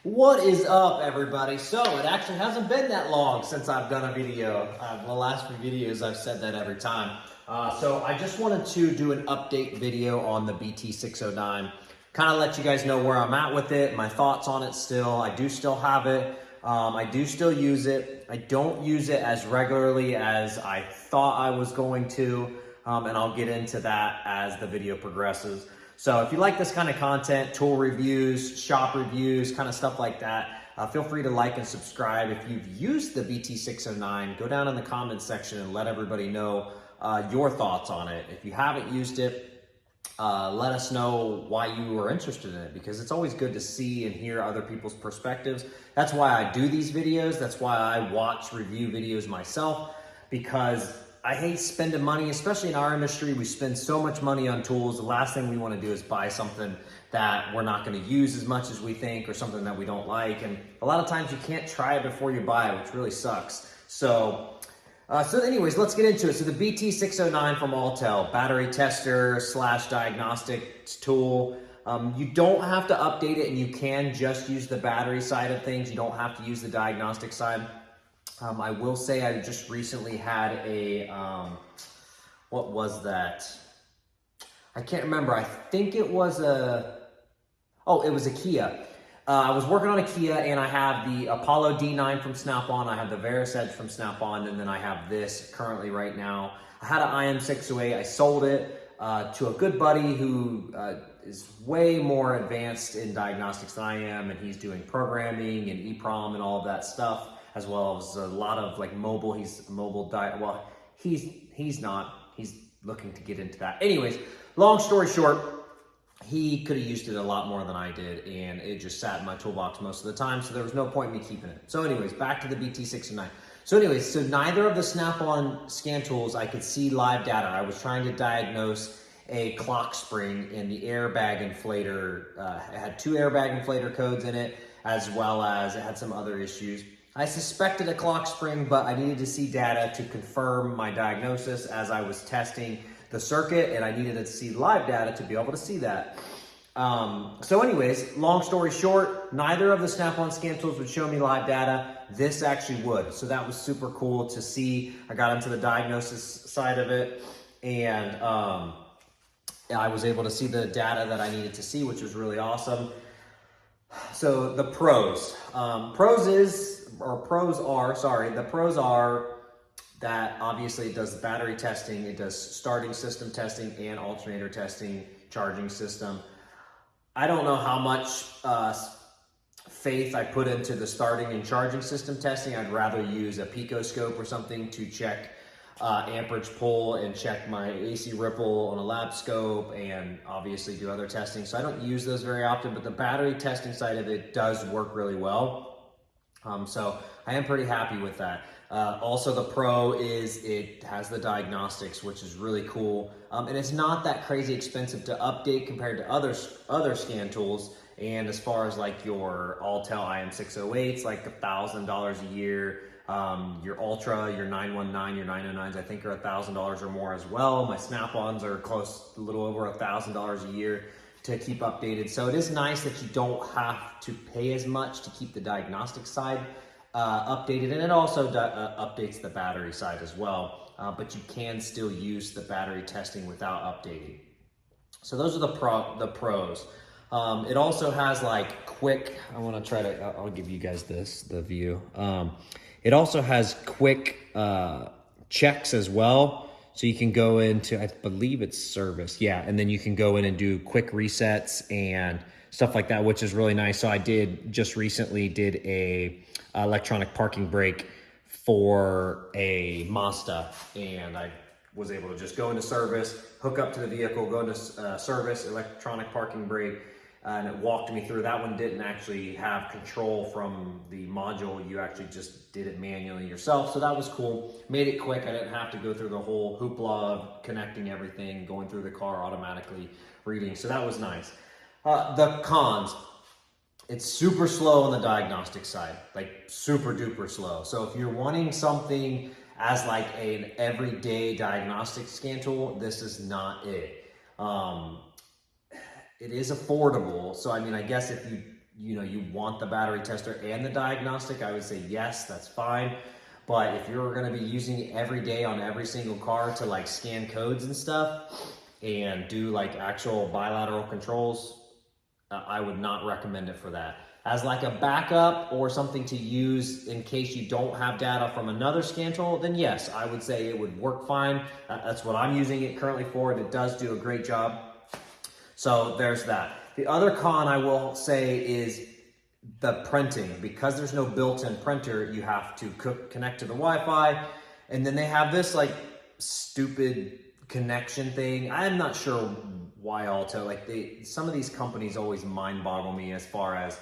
What is up, everybody? So it actually hasn't been that long since I've done a video. The last few videos I've said that every time. So I just wanted to do an update video on the BT609. Kind of let you guys know where I'm at with it, my thoughts on it still. I do still have it. I do still use it. I don't use it as regularly as I thought I was going to. And I'll get into that as the video progresses. So if you like this kind of content, tool reviews, shop reviews, kind of stuff like that, feel free to like and subscribe. If you've used the BT609, go down in the comments section and let everybody know your thoughts on it. If you haven't used it, let us know why you were interested in it, because it's always good to see and hear other people's perspectives. That's why I do these videos. That's why I watch review videos myself, because I hate spending money, especially in our industry. We spend so much money on tools. The last thing we want to do is buy something that we're not going to use as much as we think, or something that we don't like. And a lot of times you can't try it before you buy it, which really sucks. So anyways, let's get into it. So the BT609 from Autel, battery tester / diagnostics tool. You don't have to update it, and you can just use the battery side of things. You don't have to use the diagnostic side. I will say I just recently had a, what was that? I can't remember. I think it was it was a Kia. I was working on a Kia, and I have the Apollo D9 from Snap-on. I have the Veris Edge from Snap-on, and then I have this currently right now. I had an IM608. I sold it to a good buddy who is way more advanced in diagnostics than I am, and he's doing programming and EEPROM and all of that stuff, as well as a lot of like mobile. He's looking to get into that. Anyways, long story short, he could have used it a lot more than I did, and it just sat in my toolbox most of the time, so there was no point in me keeping it. So anyways, back to the BT609. So neither of the Snap-on scan tools I could see live data. I was trying to diagnose a clock spring in the airbag inflator. It had 2 airbag inflator codes in it, as well as it had some other issues. I suspected a clock spring, but I needed to see data to confirm my diagnosis as I was testing the circuit, and I needed to see live data to be able to see that. So anyways, long story short, neither of the Snap-on scan tools would show me live data. This actually would. So that was super cool to see. I got into the diagnosis side of it, and I was able to see the data that I needed to see, which was really awesome. So the pros. The pros are that obviously it does battery testing, it does starting system testing and alternator testing, charging system. I don't know how much faith I put into the starting and charging system testing. I'd rather use a picoscope or something to check amperage pull and check my AC ripple on a lab scope, and obviously do other testing. So I don't use those very often, but the battery testing side of it does work really well. So I am pretty happy with that. Also, the pro is it has the diagnostics, which is really cool. And it's not that crazy expensive to update compared to other scan tools. And as far as like your Autel IM608s, like $1,000 a year. Your Ultra, your 919, your 909s, I think are $1,000 or more as well. My Snap-ons are close, a little over $1,000 a year to keep updated. So it is nice that you don't have to pay as much to keep the diagnostic side updated, and it also updates the battery side as well. But you can still use the battery testing without updating. So those are the pros. It also has like quick. I'll give you guys the view. It also has quick checks as well. So you can go into, I believe it's service. Yeah, and then you can go in and do quick resets and stuff like that, which is really nice. So I just recently did a electronic parking brake for a Mazda, and I was able to just go into service, hook up to the vehicle, go into service, electronic parking brake, and it walked me through. That one didn't actually have control from the module. You actually just did it manually yourself. So that was cool. Made it quick. I didn't have to go through the whole hoopla of connecting everything, going through the car automatically reading. So that was nice. The cons. It's super slow on the diagnostic side, like super duper slow. So if you're wanting something as like an everyday diagnostic scan tool, this is not it. It is affordable. So, I mean, I guess if you you want the battery tester and the diagnostic, I would say yes, that's fine. But if you're going to be using it every day on every single car to like scan codes and stuff and do like actual bilateral controls, I would not recommend it for that. As like a backup or something to use in case you don't have data from another scan tool, then yes, I would say it would work fine. That's what I'm using it currently for, and it does do a great job. So there's that. The other con I will say is the printing. Because there's no built-in printer, you have to connect to the Wi-Fi, and then they have this like stupid connection thing. I'm not sure why Autel, like some of these companies always mind boggle me as far as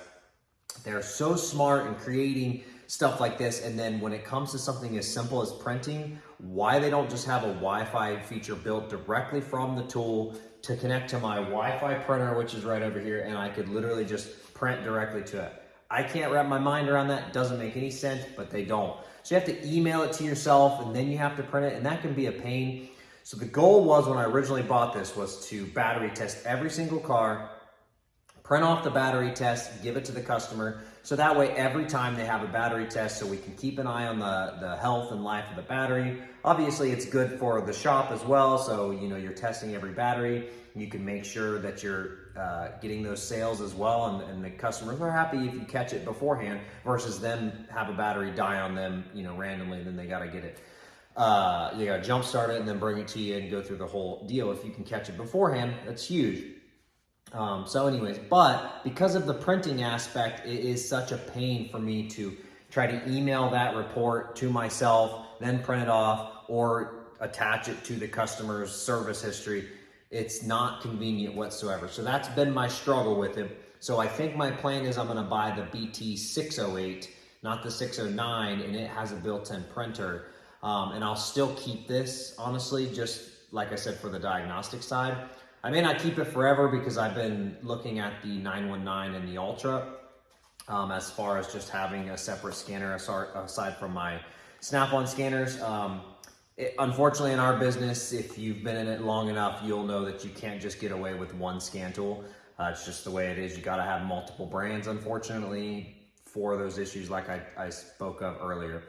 they're so smart in creating stuff like this, and then when it comes to something as simple as printing, why they don't just have a Wi-Fi feature built directly from the tool to connect to my Wi-Fi printer, which is right over here, and I could literally just print directly to it. I can't wrap my mind around that. It doesn't make any sense, but they don't. So you have to email it to yourself, and then you have to print it, and that can be a pain. So the goal was, when I originally bought this, was to battery test every single car, print off the battery test, give it to the customer, so that way every time they have a battery test, so we can keep an eye on the health and life of the battery. Obviously it's good for the shop as well, so you're testing every battery. You can make sure that you're getting those sales as well, and the customers are happy if you catch it beforehand versus them have a battery die on them randomly, and then they got to get it. You got to jump start it and then bring it to you and go through the whole deal. If you can catch it beforehand, that's huge. So anyways, but because of the printing aspect, it is such a pain for me to try to email that report to myself, then print it off, or attach it to the customer's service history. It's not convenient whatsoever. So that's been my struggle with it. So I think my plan is I'm going to buy the BT608, not the 609, and it has a built-in printer. And I'll still keep this, honestly, just like I said, for the diagnostic side. I may not keep it forever because I've been looking at the 919 and the Ultra as far as just having a separate scanner aside from my Snap-on scanners. Unfortunately, in our business, if you've been in it long enough, you'll know that you can't just get away with one scan tool. It's just the way it is. You got to have multiple brands, unfortunately, for those issues like I spoke of earlier.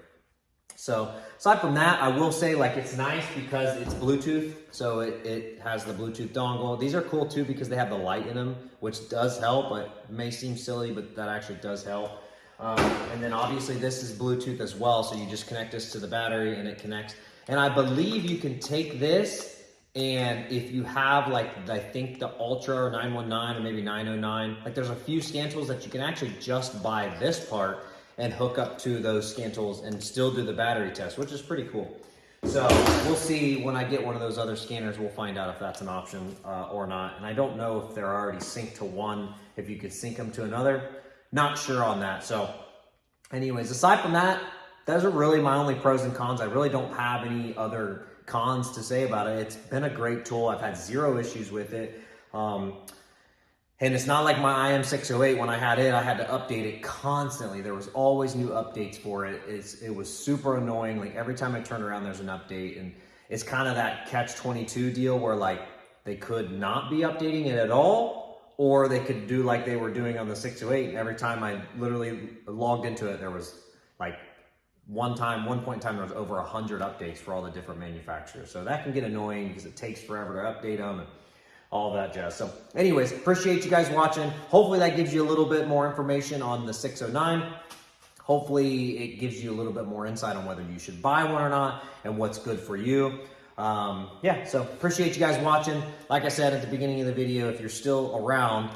So aside from that, I will say, like, it's nice because it's Bluetooth, so it has the Bluetooth dongle. These are cool too because they have the light in them, which does help. It may seem silly, but that actually does help. And then obviously this is Bluetooth as well, so you just connect this to the battery and it connects. And I believe you can take this, and if you have, like, I think the Ultra or 919 or maybe 909, like, there's a few scan tools that you can actually just buy this part and hook up to those scan tools and still do the battery test, which is pretty cool. So we'll see when I get one of those other scanners. We'll find out if that's an option or not. And I don't know if they're already synced to one, if you could sync them to another. Not sure on that. So anyways, aside from that, those are really my only pros and cons. I really don't have any other cons to say about it. It's been a great tool. I've had zero issues with it. And it's not like my IM608. When I had it, I had to update it constantly. There was always new updates for it. It was super annoying. Like, every time I turned around, there's an update. And it's kind of that catch-22 deal where, like, they could not be updating it at all, or they could do like they were doing on the 608. And every time I literally logged into it, there was, like, one point in time, there was over 100 updates for all the different manufacturers. So that can get annoying because it takes forever to update them and all that jazz. So anyways, appreciate you guys watching. Hopefully that gives you a little bit more information on the 609. Hopefully it gives you a little bit more insight on whether you should buy one or not and what's good for you. Yeah, so appreciate you guys watching. Like I said at the beginning of the video, if you're still around,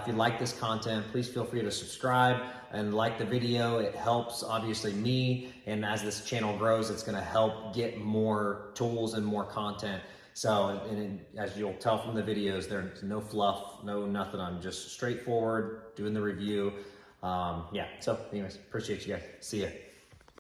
if you like this content, please feel free to subscribe and like the video. It helps, obviously, me, and as this channel grows, it's going to help get more tools and more content. So, as you'll tell from the videos, there's no fluff, no nothing. I'm just straightforward doing the review. Yeah, so anyways, appreciate you guys. See ya.